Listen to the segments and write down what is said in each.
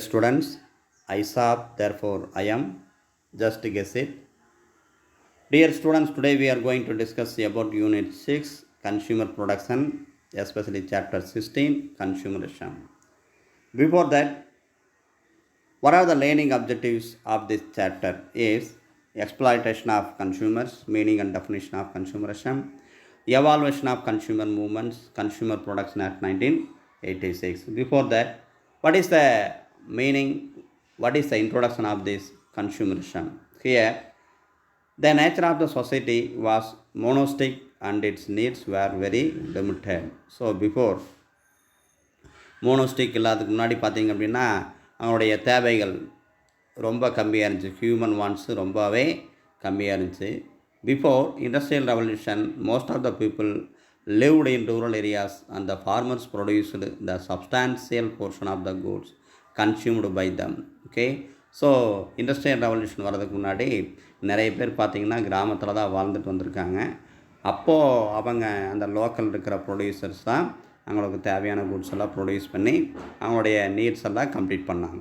Students, I saw, therefore I am. Just guess it. Dear students, today we are going to discuss about Unit 6, Consumer Production, especially Chapter 16, Consumerism. Before that, what are the learning objectives of this chapter? Is exploitation of consumers, meaning and definition of consumerism, evaluation of consumer movements, Consumer Production Act 1986. Before that, what is the meaning, what is the introduction of this consumerism? Here, the nature of the society was monistic and its needs were very limited. So, before மோனோஸ்டிக் இல்லாததுக்கு முன்னாடி பார்த்திங்க அப்படின்னா அவனுடைய தேவைகள் ரொம்ப கம்மியாக இருந்துச்சு. Human வாண்ட்ஸு ரொம்பவே கம்மியாக இருந்துச்சு. Before industrial revolution most of the people lived in rural areas and the farmers produced the substantial portion of the goods consumed by them. Okay, so industrial revolution வர்றதுக்கு முன்னாடி நிறைய பேர் பார்த்திங்கன்னா கிராமத்தில் தான் வாழ்ந்துட்டு வந்திருக்காங்க. அப்போது அவங்க அந்த லோக்கல் இருக்கிற ப்ரொடியூசர்ஸ் தான் அவங்களுக்கு தேவையான குட்ஸ் எல்லாம் ப்ரொடியூஸ் பண்ணி அவங்களுடைய நீட்ஸ் எல்லாம் கம்ப்ளீட் பண்ணாங்க.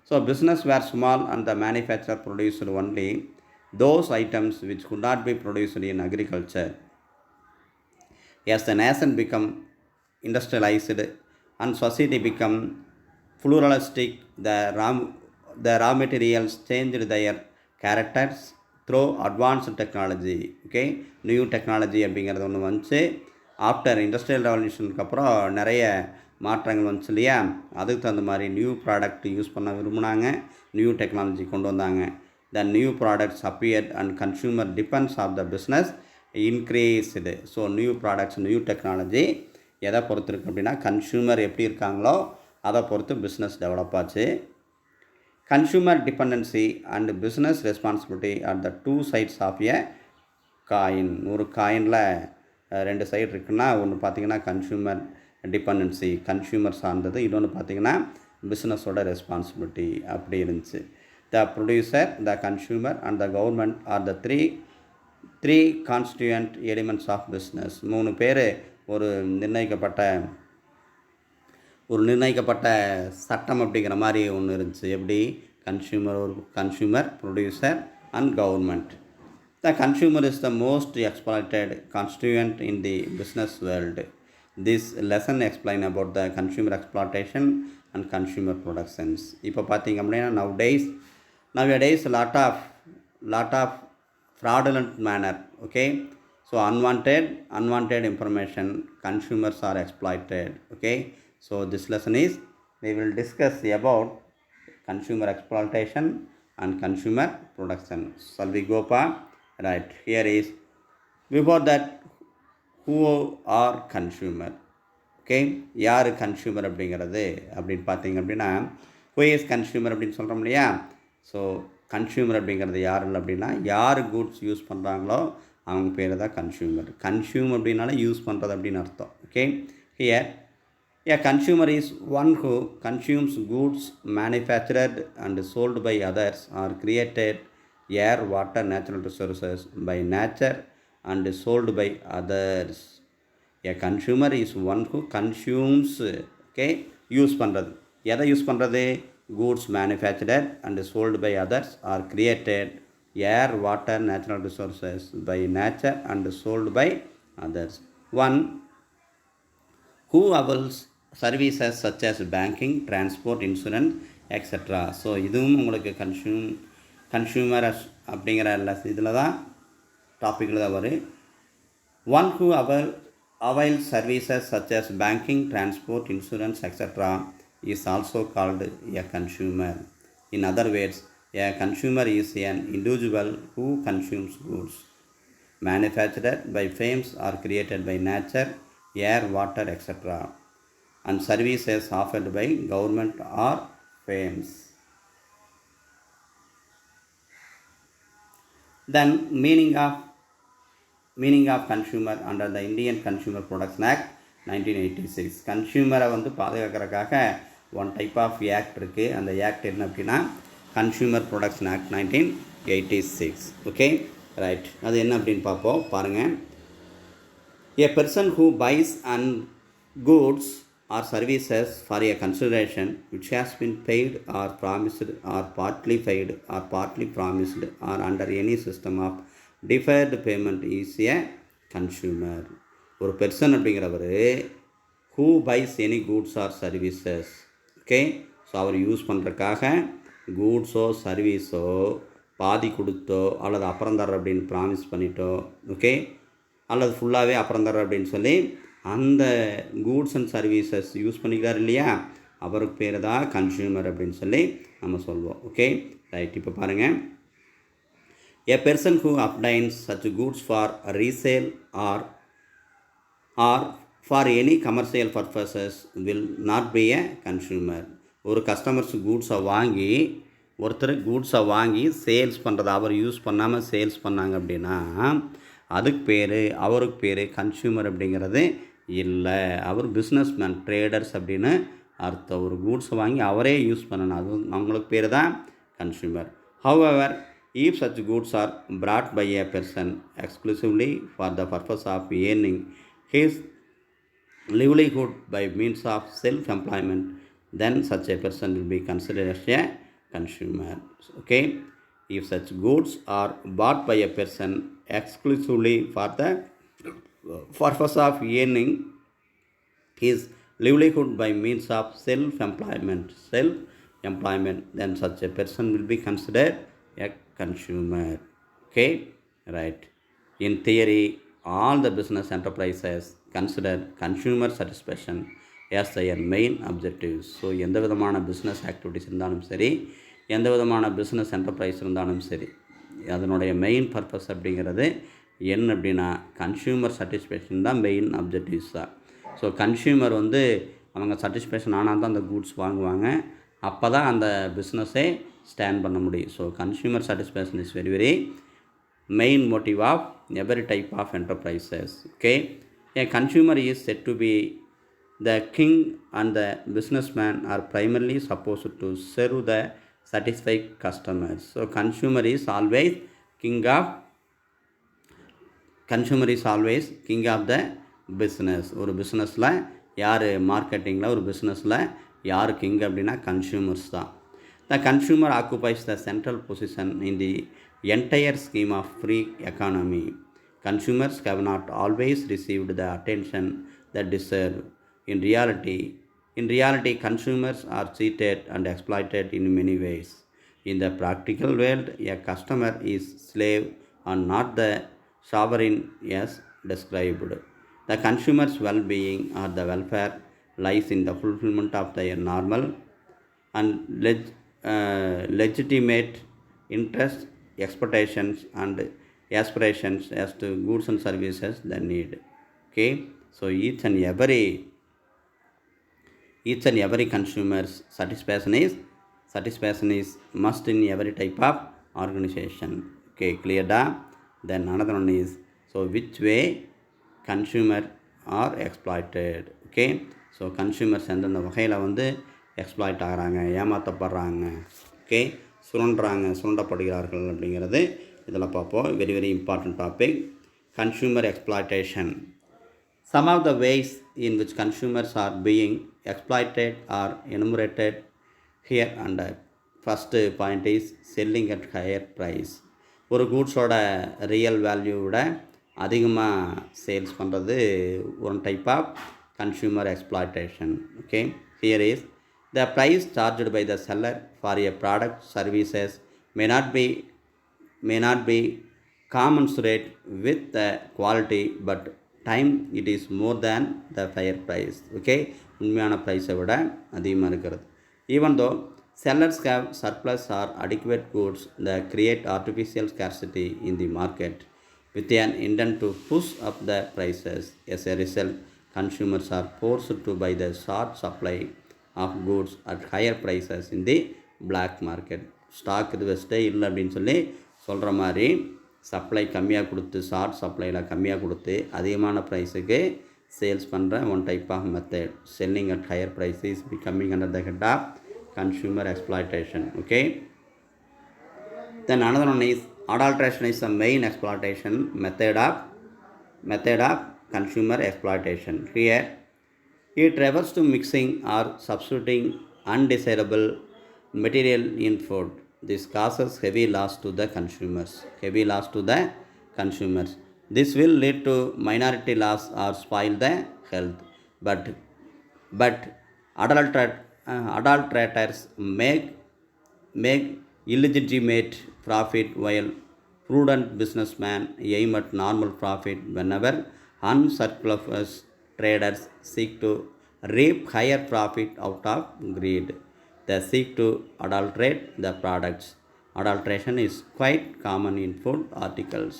So business were small and the manufacture produced only those items which could not be produced in agriculture. As the nation become industrialised and society become pluralistic, the raw materials changed their characters through advanced technology. Okay, new technology அப்படிங்கிறது ஒன்று வந்துச்சு. After industrial ரெவல்யூஷனுக்கு அப்புறம் நிறைய மாற்றங்கள் வந்துச்சு இல்லையா, அதுக்கு தகுந்த மாதிரி நியூ ப்ராடக்ட் யூஸ் பண்ண விரும்பினாங்க, நியூ டெக்னாலஜி கொண்டு வந்தாங்க. The new products appeared and consumer depends of the business increased. So new products new technology எதை பொறுத்து இருக்குது அப்படின்னா கன்சூமர் எப்படி இருக்காங்களோ அதை பொறுத்து பிஸ்னஸ் டெவலப் ஆச்சு. Consumer dependency and business responsibility are the two sides of a coin. ஒரு காயினில் ரெண்டு சைடு இருக்குன்னா ஒன்று பார்த்திங்கன்னா கன்சூமர் டிபெண்டன்சி கன்சூமர் சார்ந்தது, இன்னொன்று பார்த்திங்கன்னா பிஸ்னஸோட ரெஸ்பான்சிபிலிட்டி அப்படி இருந்துச்சு. The producer, the consumer and the government are the three constituent elements of business. மூணு பேர் ஒரு நிர்ணயிக்கப்பட்ட சட்டம் அப்படிங்கிற மாதிரி ஒன்று இருந்துச்சு. எப்படி consumer producer and government. The consumer is the most exploited constituent in the business world. This lesson explain about the consumer exploitation and consumer productions. இப்போ பார்த்தீங்க அப்படின்னா nowadays lot of fraudulent manner. Okay, so unwanted information, consumers are exploited. Okay, so this lesson is we will discuss about consumer exploitation and consumer production. Shall we go pa? Right, here is before that who are consumer. Okay, யார் consumer அப்படிங்கிறது அப்படின்னு பார்த்தீங்க அப்படின்னா who is consumer அப்படின்னு சொல்கிறோம் இல்லையா. So consumer அப்படிங்கிறது யார் இல்லை அப்படின்னா யார் குட்ஸ் யூஸ் பண்ணுறாங்களோ அவங்க பேர் தான் கன்சூமர். கன்சூம் அப்படின்னால யூஸ் பண்ணுறது அப்படின்னு அர்த்தம். Okay, here a consumer is one who consumes goods manufactured and sold by others or created air, water, natural resources by nature and sold by others. A consumer is one who consumes, okay, use பண்ணுறது. எதை use பண்ணுறது? goods manufactured and sold by others or created air, water, natural resources by nature and sold by others. One who avails services such as banking, transport, insurance, etc. So இதுவும் உங்களுக்கு consumer அப்படிங்கிற இதில் தான் டாப்பிக்கில் தான் வரும். One who avail services such as banking, transport, insurance, etc. is also called a consumer. In other words, a consumer is an individual who consumes goods manufactured by firms or created by nature, air, water, etc. and services offered by government or firms. Then meaning of consumer under the Indian Consumer Production Act 1986. கன்சூமரை பாதுகாக்கிறதுக்காக one type of act இருக்குது. அந்த act என்ன அப்படின்னா consumer protection act 1986. Okay, right, அது என்ன அப்படின்னு பார்ப்போம். பாருங்கள், a person who buys and goods or services for a consideration which has been paid or promised or partly paid or partly promised or under any system of deferred payment is a consumer. ஒரு person அப்படிங்கிறவர் who buys any goods or services. Okay, so அவர் use பண்ணுறதுக்காக கூட்ஸோ சர்வீஸோ பாதி கொடுத்தோ அல்லது அப்புறம் தர்ற அப்படின்னு ப்ராமிஸ் பண்ணிட்டோ, ஓகே, அல்லது ஃபுல்லாகவே அப்புறம் தர்ற அப்படின்னு சொல்லி அந்த கூட்ஸ் அண்ட் சர்வீசஸ் யூஸ் பண்ணிக்கிறார் இல்லையா, அவருக்கு பேர் தான் கன்சியூமர் அப்படின்னு சொல்லி நம்ம சொல்லுவோம். Okay, right. இப்போ பாருங்கள், a person who obtains such goods for resale or for any commercial purposes will not be a consumer. ஒரு கஸ்டமர்ஸ் கூட்ஸை வாங்கி ஒருத்தர் கூட்ஸை வாங்கி சேல்ஸ் பண்ணுறது, அவர் யூஸ் பண்ணாமல் சேல்ஸ் பண்ணாங்க அப்படின்னா அவருக்கு பேர் கன்சியூமர் அப்படிங்கிறது இல்லை. அவர் பிஸ்னஸ்மேன், ட்ரேடர்ஸ் அப்படின்னு அர்த்தம். ஒரு கூட்ஸை வாங்கி அவரே யூஸ் பண்ணணும், அது அவங்களுக்கு பேர் தான் consumer. However, if such goods are brought by a person exclusively for the purpose of earning his livelihood by means of self-employment, then such a person will be considered as a consumer. Okay, if such goods are bought by a person exclusively for the purpose of earning his livelihood by means of self-employment, then such a person will be considered a consumer. Okay, right. In theory, all the business enterprises consider consumer satisfaction as their main objectives. So எந்த விதமான business activities இருந்தாலும் சரி, எந்த விதமான business enterprise இருந்தாலும் சரி, அதனுடைய main purpose அப்படிங்கிறது என்ன அப்படின்னா கன்சியூமர் சாட்டிஸ்ஃபேக்ஷன் தான் மெயின் அப்ஜெக்டிவ்ஸ் தான். ஸோ கன்சியூமர் அவங்க சாட்டிஸ்ஃபேக்ஷன் ஆனால் தான் அந்த கூட்ஸ் வாங்குவாங்க, அப்போ தான் அந்த பிஸ்னஸே ஸ்டாண்ட் பண்ண முடியும். So consumer satisfaction is very very main motive of every type of enterprises. Okay, a consumer is said to be the king and the businessman are primarily supposed to serve the satisfied customers. So consumer is always king of the business. ஒரு பிஸ்னஸில் யார் மார்க்கெட்டிங்கில், ஒரு பிஸ்னஸில் யார் king அப்படின்னா consumers தான். The consumer occupies the central position in the entire scheme of free economy. Consumers have not always received the attention that deserve. In reality, consumers are cheated and exploited in many ways. In the practical world, a customer is slave and not the sovereign as described. The consumer's well-being or the welfare lies in the fulfillment of their normal and legitimate interests, expectations and aspirations as to goods and services they need. Okay, so each and every consumer's satisfaction is must in every type of organization. Okay, clear da? Then another one is, so which way consumer are exploited. Okay, so consumers எந்தெந்த வகையில் exploit ஆகிறாங்க, ஏமாற்றப்படுறாங்க, okay, சுரண்டப்படுகிறார்கள் அப்படிங்கிறது இதில் பார்ப்போம். Very very important topic, consumer exploitation. Some of the ways in which consumers are being exploited are enumerated here and first point is selling at higher price. ஒரு கூட்ஸோட real வேல்யூவோட அதிகமாக sales பண்ணுறது one type of consumer exploitation. Okay, here is the price charged by the seller for a product services may not be commensurate with the quality, but time it is more than the fair price. Okay, உண்மையான ப்ரைஸை விட அதிகமாக இருக்கிறது. Even though sellers have surplus or adequate goods that create artificial scarcity in the market with an intent to push up the prices. As a result, consumers are forced to buy the short supply of goods at higher prices in the black market. Stock இது வெஸ்ட்டே இல்லை அப்படின்னு சொல்லி சொல்கிற மாதிரி supply கம்மியாக கொடுத்து, short சப்ளையில் கம்மியாக கொடுத்து அதிகமான ப்ரைஸுக்கு சேல்ஸ் பண்ணுற one type of method. Selling at higher price is becoming under the head of consumer exploitation. Okay, then another one is adulteration is the main exploitation method of consumer exploitation. Here It refers to mixing or substituting undesirable material in food. This causes heavy loss to the consumers. Heavy loss to the consumers. This will lead to minority loss or spoil the health. But but adulterators make illegitimate profit while prudent businessmen aim at normal profit whenever unscrupulous traders seek to reap higher profit out of greed. They seek to adulterate the products. Adulteration is quite common in food articles.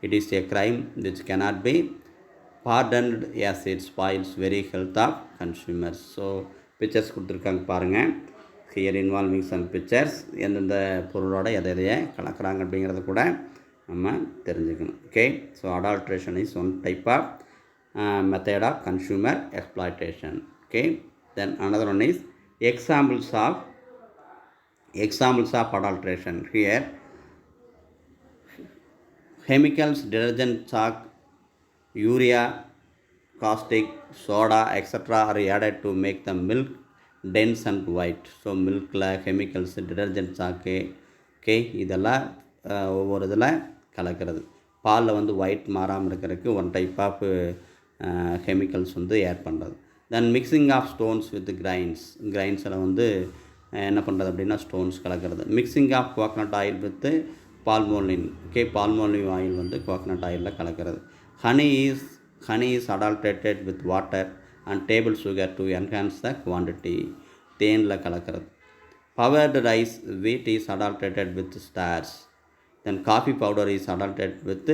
It is a crime which cannot be pardoned as it spoils very health of consumers. So pictures கொடுத்துருக்காங்க பாருங்கள். Here involving some pictures எந்தெந்த பொருளோட எதை எதையை கலக்கிறாங்க அப்படிங்கிறத கூட நம்ம தெரிஞ்சுக்கணும். Okay, so adulteration is one type of method of consumer exploitation. Okay, then another one is examples of adulteration. Here chemicals, detergent, chalk, urea, caustic soda, etc. are added to make the milk dense and white. So milkல chemicals, detergent, chalk, ஓகே, இதெல்லாம் ஒவ்வொரு இதில் கலக்கிறது. பாலில் வந்து white மாறாமல் இருக்கிறதுக்கு ஒன் டைப் ஆஃப் கெமிக்கல்ஸ் வந்து ஆட் பண்ணுறது. Then mixing of stones with கிரைன்ஸில் வந்து என்ன பண்ணுறது அப்படின்னா ஸ்டோன்ஸ் கலக்கிறது. Mixing of coconut oil with palmolein. Okay, palmolein oil வந்து கோகனட் ஆயிலில் கலக்கிறது. Honey is adulterated with water and table sugar to enhance the quantity. தேனில் கலக்கிறது. Powdered rice wheat is adulterated with starch. Then coffee powder is adulterated with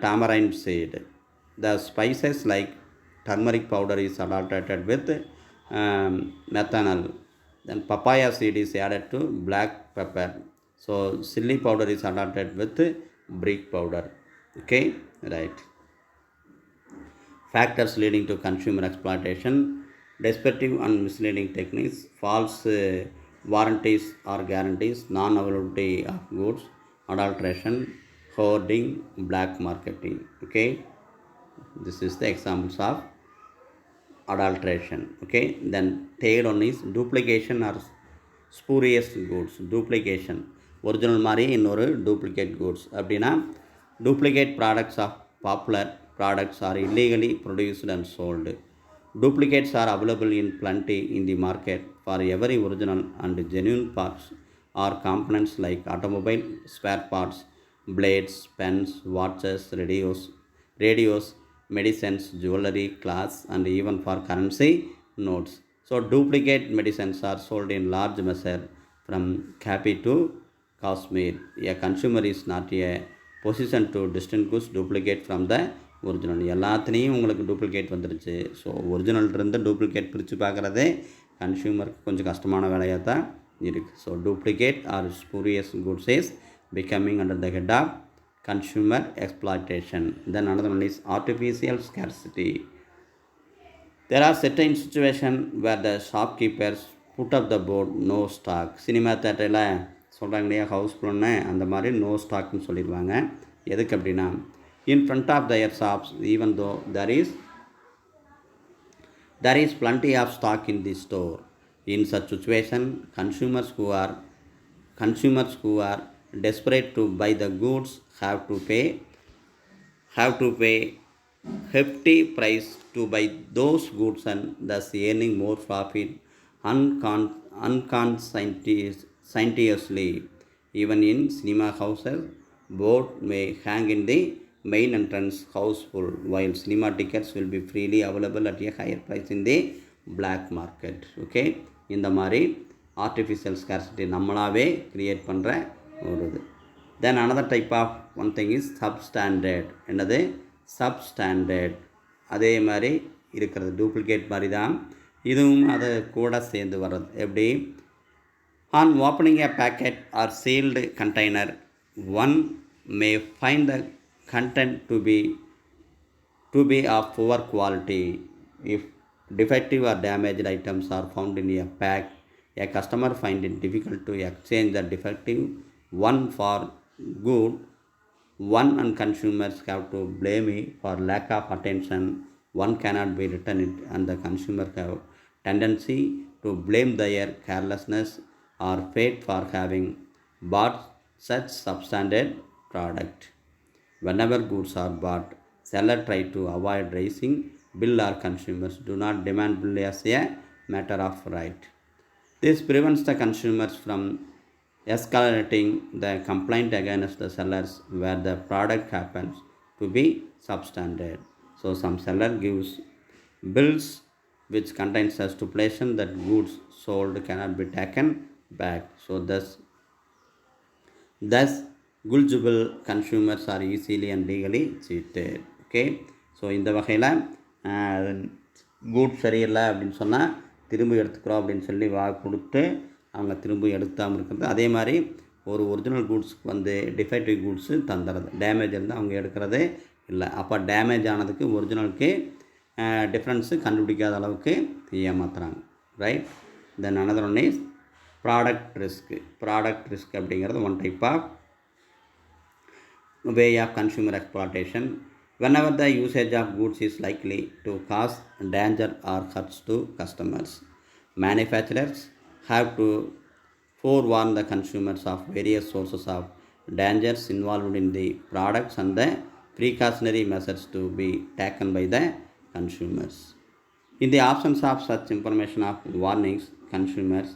tamarind seed. The spices like turmeric powder is adulterated with methanol. Then papaya seed is added to black pepper. So chili powder is adulterated with brick powder. Okay, right. Factors leading to consumer exploitation: deceptive and misleading techniques, false warranties or guarantees, non-availability of goods, adulteration, hoarding, black marketing. Okay, this is the examples of adulteration. Okay, then third one is duplication or spurious goods. Duplication, original மாதிரி இன்னொரு duplicate goods அப்படின்னா duplicate products of popular products are illegally produced and sold. Duplicates are available in plenty in the market for every original and genuine parts or components like automobile spare parts, blades, pens, watches, radios, medicines, jewelry, clothes, and even for currency notes. So duplicate medicines are sold in large measure from Kapi to Kashmir. A consumer is not a position to distinguish duplicate from the original. எல்லாத்துலேயும் உங்களுக்கு duplicate வந்துருச்சு. So ஒரிஜினல்லேருந்து duplicate பிரித்து பார்க்குறதே கன்சியூமருக்கு கொஞ்சம் கஷ்டமான வேலையாக தான் இருக்குது. So duplicate or spurious goods is becoming under the head of consumer exploitation. Then another one is artificial scarcity. There are certain situations where the shopkeepers put up the board no stock. Cinema தேட்டரில் சொல்கிறாங்க இல்லையா, ஹவுஸ்ஃபுல்னு, அந்த மாதிரி no ஸ்டாக்னு சொல்லிடுவாங்க. எதுக்கு அப்படின்னா in front of their shops, even though there is plenty of stock in the store. In such situation, consumers who are desperate to buy the goods have to pay hefty price to buy those goods and thus earning more profit unconscientiously. Even in cinema houses, board may hang in the main entrance houseful, while cinema tickets will be freely available at a higher price in the black market. Okay, இந்த மாதிரி artificial scarcity நம்மளாவே create பண்ணுற ஒரு இது. தென் another type of one thing is substandard. என்னது substandard, அதே மாதிரி இருக்கிறது, duplicate மாதிரி தான் இதுவும் அது கூட சேர்ந்து வர்றது. எப்படி? on opening a packet or sealed container, one may find the content to be of poor quality. If defective or damaged items are found in a pack, a customer finds it difficult to exchange the defective one for good one, and consumers have to blame me for lack of attention one cannot be returned, and the consumer have tendency to blame their carelessness or fate for having bought such substandard product. Whenever goods are bought, sellers try to avoid raising bill or consumers do not demand bill as a matter of right. This prevents the consumers from escalating the complaint against the sellers where the product happens to be substandard. So some seller gives bills which contains a stipulation that goods sold cannot be taken back. So thus gullible consumers are easily and legally cheated. Okay, so இந்த வகையில் goods சரியில்லை அப்படின்னு சொன்னால் திரும்பி எடுத்துக்கிறோம் அப்படின்னு சொல்லி கொடுத்து அவங்க திரும்பி எடுக்காமல் இருக்கிறது. அதே மாதிரி ஒரு ஒரிஜினல் கூட்ஸுக்கு வந்து டிஃபெக்டிவ் கூட்ஸு தந்துடுறது, டேமேஜ் இருந்தால் அவங்க எடுக்கிறதே இல்லை. அப்போ டேமேஜ் ஆனதுக்கு ஒரிஜினலுக்கு டிஃப்ரென்ஸு கண்டுபிடிக்காத அளவுக்கு ஏமாத்துறாங்க. Right. Then another one is product risk. Product risk அப்படிங்கிறது one type of way of consumer exploitation. Whenever the usage of goods is likely to cause danger or hurts to customers, manufacturers have to forewarn the consumers of various sources of dangers involved in the products and the precautionary measures to be taken by the consumers. In the absence of such information of warnings, consumers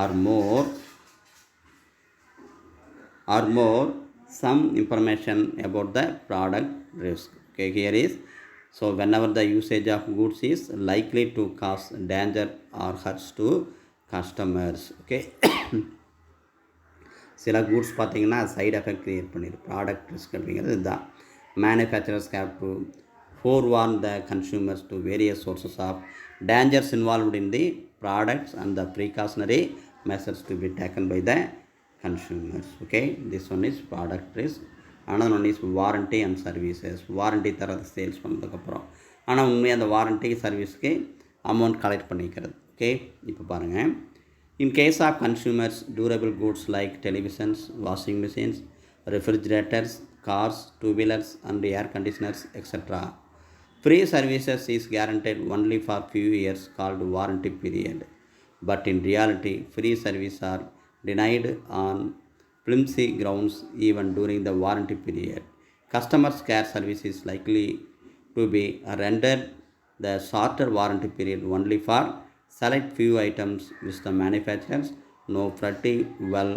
are more some information about the product risk. Okay, here is, so whenever the usage of goods is likely to cause danger or hurts to customers. Okay, சில goods பார்த்திங்கன்னா side effect create பண்ணிடுது. Product risk அப்படிங்கிறது இதுதான். Manufacturers have to forewarn the consumers to various sources of dangers involved in the products and the precautionary measures to be taken by the consumers. Okay, this one is product risk. Another one is warranty and services. Warranty தரது sales பண்ணதுக்கப்புறம் ஆனால் உண்மையாக அந்த warranty சர்வீஸ்க்கு amount collect பண்ணிக்கிறது. Okay, இப்போ பாருங்கள். In case of consumers durable goods like televisions, washing machines, refrigerators, cars, two-wheelers and air conditioners, etc. Free services is guaranteed only for few years called warranty period. But in reality, free services are denied on flimsy grounds even during the warranty period. Customer care service is likely to be rendered the shorter warranty period only for select few items which the manufacturers know pretty well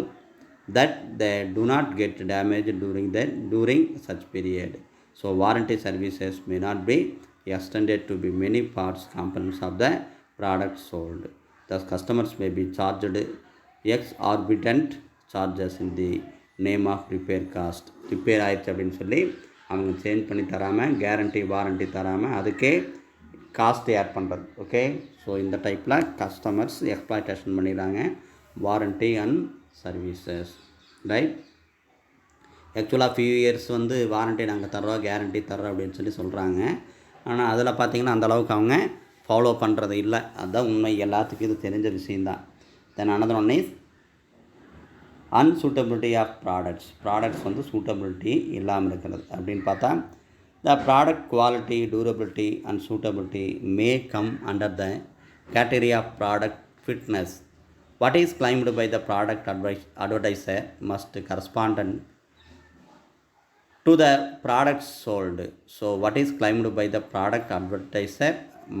that they do not get damaged during such period. So warranty services may not be extended to be many parts components of the product sold. Thus customers may be charged exorbitant charges in the name of repair cost. Repair ஆயிடுச்சு அப்படின்னு சொல்லி அவங்க change பண்ணி தராமல், guarantee warranty தராமல் அதுக்கே cost add பண்ணுறது. Okay, so இந்த டைப்பில் கஸ்டமர்ஸ் எக்ஸ்ப்ளாய்டேஷன் பண்ணிடுறாங்க வாரண்ட்டி அண்ட் சர்வீசஸ். ரைட். ஆக்சுவலாக ஃபியூ இயர்ஸ் வந்து வாரண்ட்டி நாங்கள் தர்றோம், கேரண்டி தர்றோம் அப்படின்னு சொல்லி சொல்கிறாங்க. ஆனால் அதில் பார்த்திங்கன்னா அந்தளவுக்கு அவங்க ஃபாலோ பண்ணுறது இல்லை. அதுதான் உண்மை, எல்லாத்துக்கும் இது தெரிஞ்ச விஷயந்தான். Then another one is unsuitability of products வந்து சூட்டபிலிட்டி இல்லாமல் இருக்கிறது அப்படின்னு பார்த்தா, the product quality, durability and suitability may come under the category of product fitness. What is claimed by the product advertiser must correspond to the product sold. So what is claimed by the product advertiser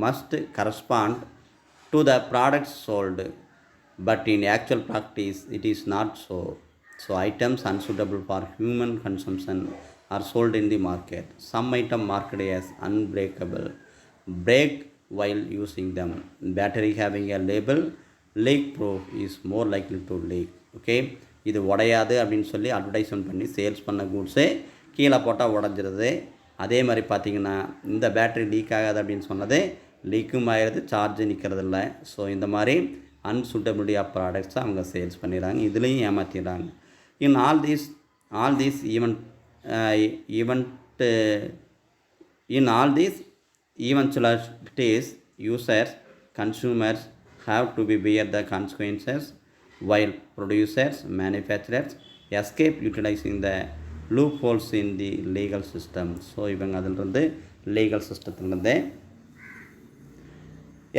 must correspond to the product sold, but in actual practice it is not so. So items unsuitable for human consumption are sold in the market. Some item marketed as unbreakable break while using them. Battery having a label leak proof is more likely to leak. Okay, இது உடையாது அப்படின்னு சொல்லி advertisement பண்ணி sales பண்ண கூட்ஸே கீழே போட்டால் உடஞ்சிருது. அதே மாதிரி பார்த்திங்கன்னா இந்த பேட்டரி லீக் ஆகாது அப்படின்னு சொன்னதே லீக்கும் ஆகிடுது, சார்ஜ் நிற்கிறதில்ல. ஸோ இந்த மாதிரி அன்சூட்டபிலிட்டி ஆஃப் ப்ராடக்ட்ஸை அவங்க சேல்ஸ் பண்ணிடுறாங்க, இதுலேயும் ஏமாற்றிடுறாங்க. In all these eventualities, users, consumers have to bear the consequences while producers, manufacturers escape utilizing the loopholes in the legal system. So இவங்க அதிலிருந்து லீகல் சிஸ்டத்துலேருந்தே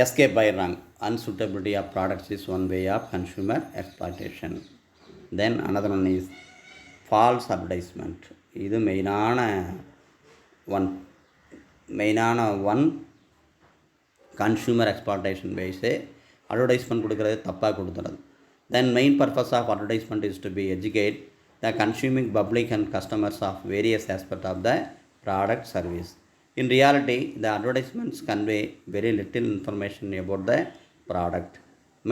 எஸ்கேப் ஆயிடுறாங்க. Unsuitability of products is one way of consumer exploitation. Then another one is false advertisement. இது மெயினான one consumer exploitation பேஸு. Advertisement கொடுக்குறது தப்பாக கொடுத்துறது. Then main purpose of advertisement is to be educate the consuming public and customers of various aspect of the product service. In reality, the advertisements convey very little information about the product.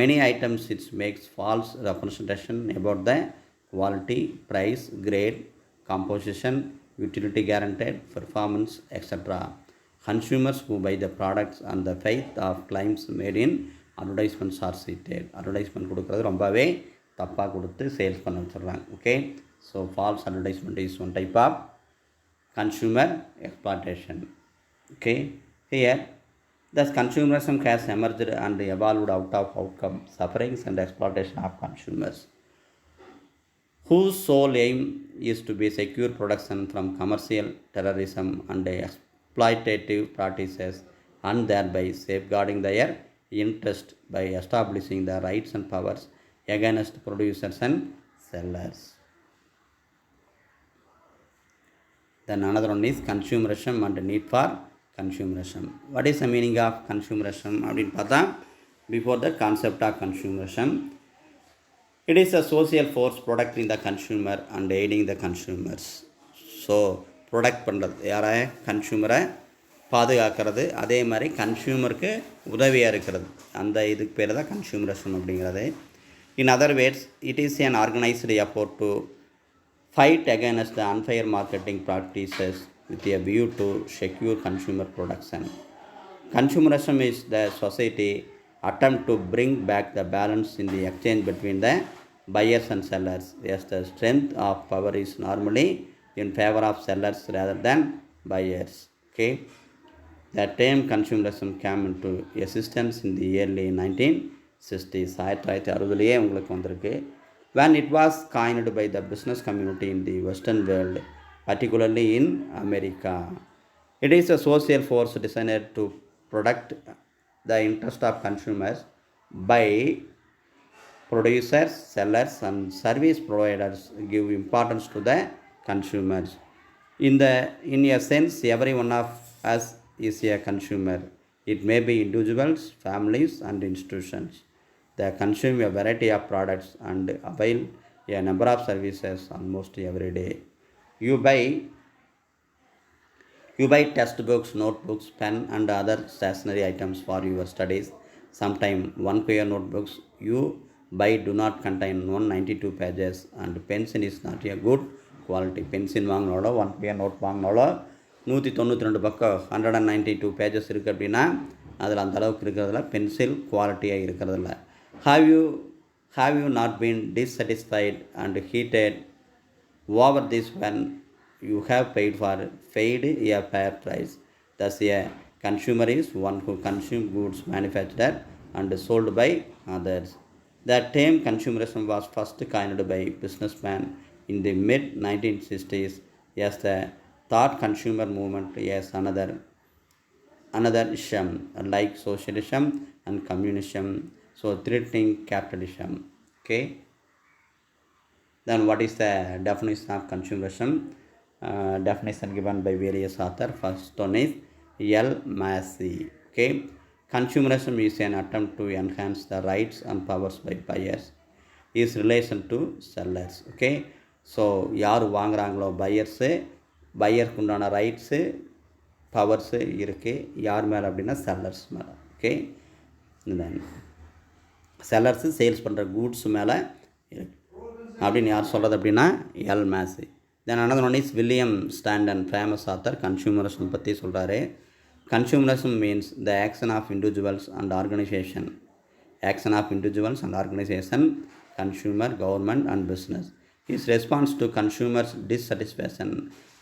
Many items it makes false representation about the quality, price, grade, composition, utility guaranteed, performance, etc. Consumers who buy the products on the faith of claims made in advertisements are cheated. Advertisement கொடுக்குறது ரொம்பவே தப்பாக கொடுத்து sales பண்ண வச்சுடுறாங்க. Okay, so false advertisement is one type of consumer exploitation. Okay, here thus consumerism has emerged and evolved out of outcome sufferings and exploitation of consumers, whose sole aim is to be secure production from commercial terrorism and exploitative practices, and thereby safeguarding their interest by establishing the rights and powers against producers and sellers. Then another one is consumerism and need for consumerism. What is the meaning of consumerism? அப்படின்னு பார்த்தா, before the concept of consumerism, it is a social force protecting the consumer and aiding the consumers. So protect பண்ணுறது யாரை? கன்சூமரை பாதுகாக்கிறது, அதே மாதிரி கன்சூமருக்கு உதவியாக இருக்கிறது. அந்த இதுக்கு பேர் தான் கன்சூமரிசம் அப்படிங்கிறது. In other words, it is an organized effort to fight against the unfair marketing practices with a view to secure consumer production. Consumerism is the society attempt to bring back the balance in the exchange between the buyers and sellers, as the strength of power is normally in favor of sellers rather than buyers. Okay, the term consumerism came into existence in the early 1960s. 1960 உங்களுக்கு வந்திருக்கு. When it was coined by the business community in the Western world, particularly in America. It is a social force designed to protect the interest of consumers by producers, sellers, and service providers give importance to the consumers. In a sense, every one of us is a consumer. It may be individuals, families, and institutions. They consume a variety of products and avail a number of services almost every day. You buy textbooks, notebooks, pen, and other stationery items for your studies. Sometimes one pair notebooks you buy do not contain 192 pages, and pencil is not a good quality. Pencil வாங்கினாலோ one pair note வாங்கினாலோ 192 பக்கம் 192 pages இருக்குது அப்படின்னா அதில் அந்த அளவுக்கு இருக்கிறதுல pencil குவாலிட்டியாக இருக்கிறதில்ல. Have you not been dissatisfied and heated over this when you have paid a fair price? Thus, a consumer is one who consumes goods manufactured and sold by others. The term consumerism was first coined by businessmen in the mid-1960s as the thought consumer movement as another ism like socialism and communism, so threatening capitalism. Okay, then what is the definition of consumerism? Definition given by various authors. First one is L. Massey. Okay, consumerism is an attempt to enhance the rights and powers by buyers is relation to sellers. Okay, so யார் வாங்குகிறாங்களோ பையருக்கு உண்டான rights powers இருக்குது யார் மேலே அப்படின்னா sellers மேலே. Okay, then செல்லர்ஸு sales பண்ணுற goods மேலே இருக்கு அப்படின்னு யார் சொல்கிறது அப்படின்னா எல் மேஸு. Then another one is William Stanton, famous author, consumerism பற்றி சொல்கிறாரு. Consumerism means the action of individuals and organisation. Consumer, government and business is response to consumers dissatisfaction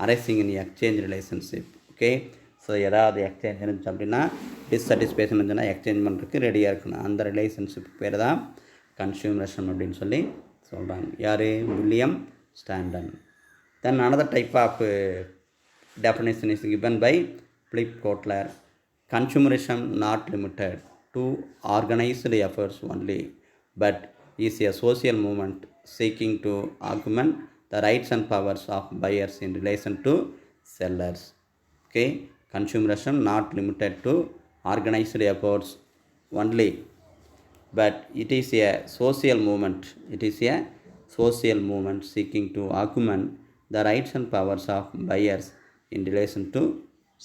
arising in exchange relationship. Okay, so ஏதாவது exchange இருந்துச்சு அப்படின்னா dissatisfaction இருந்துச்சுன்னா exchange பண்ணுறதுக்கு ரெடியாக இருக்கணும். அந்த ரிலேஷன்ஷிப் பேர் தான் கன்சூமரிசம் அப்படின்னு சொல்லி சொல்கிறாங்க. யார்? William Stanton. Then another type of definition is given by Philip Kotler. Consumerism not limited to organized efforts only, but is a social movement seeking to augment the rights and powers of buyers in relation to sellers. Okay, consumerism not limited to organized efforts only, but it is a social movement. It is a social movement seeking to augment the rights and powers of buyers in relation to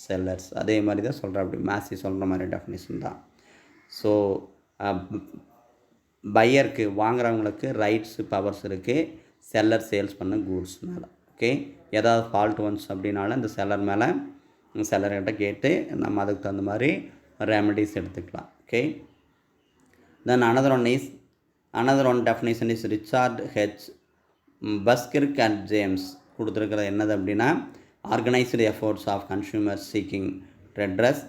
sellers. அதே மாதிரி தான் சொல்கிற, அப்படி மேசி சொல்கிற மாதிரி definition தான். So பையருக்கு வாங்குறவங்களுக்கு rights powers இருக்குது, செல்லர் சேல்ஸ் பண்ண கூட்ஸ் மேலே. ஓகே, ஏதாவது ஃபால்ட் ஒன்ஸ் அப்படின்னாலும் அந்த செல்லர் மேலே செல்லர்கிட்ட கேட்டு நம்ம அதுக்கு தகுந்த மாதிரி ரெமடிஸ் எடுத்துக்கலாம். Okay, then another one definition is Richard H. Buskirk and James கொடுத்துருக்கிறது என்னது அப்படின்னா, organised efforts of consumers seeking redress,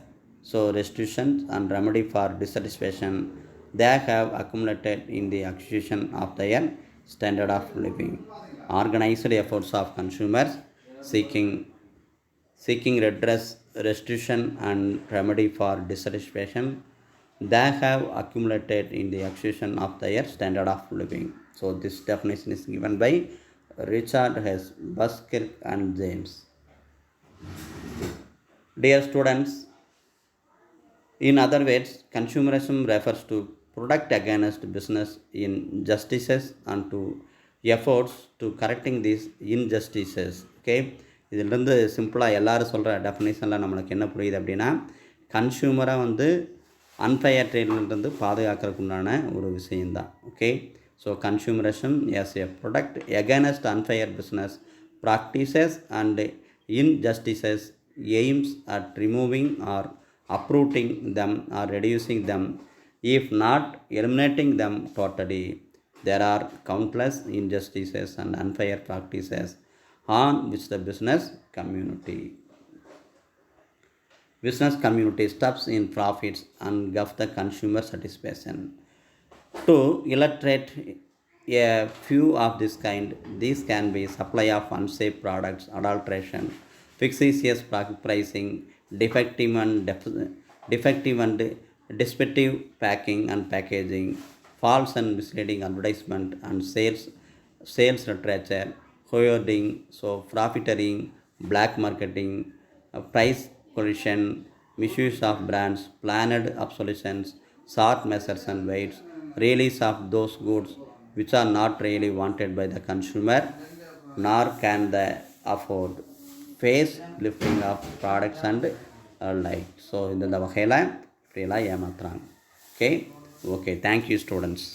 so restitution and remedy for dissatisfaction they have accumulated in the acquisition of their standard of living. Organized efforts of consumers seeking redress, restitution and remedy for dissatisfaction they have accumulated in the acquisition of their standard of living. So this definition is given by Richard H. Buskirk and James. Dear students, in other words, consumerism refers to protect against business injustices and to efforts to correcting these injustices. Okay, இதிலிருந்து சிம்பிளாக எல்லோரும் சொல்கிற டெஃபினேஷனில் நம்மளுக்கு என்ன புரியுது அப்படின்னா, கன்சியூமரை வந்து unfair ட்ரேட்லேருந்து பாதுகாக்கிறதுக்கு உண்டான ஒரு விஷயந்தான். Okay, so consumerism as a protest against unfair business practices and injustices aims at removing or uprooting them or reducing them, if not eliminating them totally. There are countless injustices and unfair practices on which the business community stops in profits and gives the consumer satisfaction. To illustrate a few of this kind, these can be supply of unsafe products, adulteration, fictitious pricing, defective and deceptive packing and packaging, false and misleading advertisement and sales literature, hoarding, so profiteering, black marketing, price collusion, misuse of brands, planned obsolescence, short measures and weights, release of those goods which are not really wanted by the consumer, nor can they afford, face lifting of products and like. So இந்த வகையில் இப்படியெல்லாம் ஏமாத்துறாங்க. Okay, thank you students.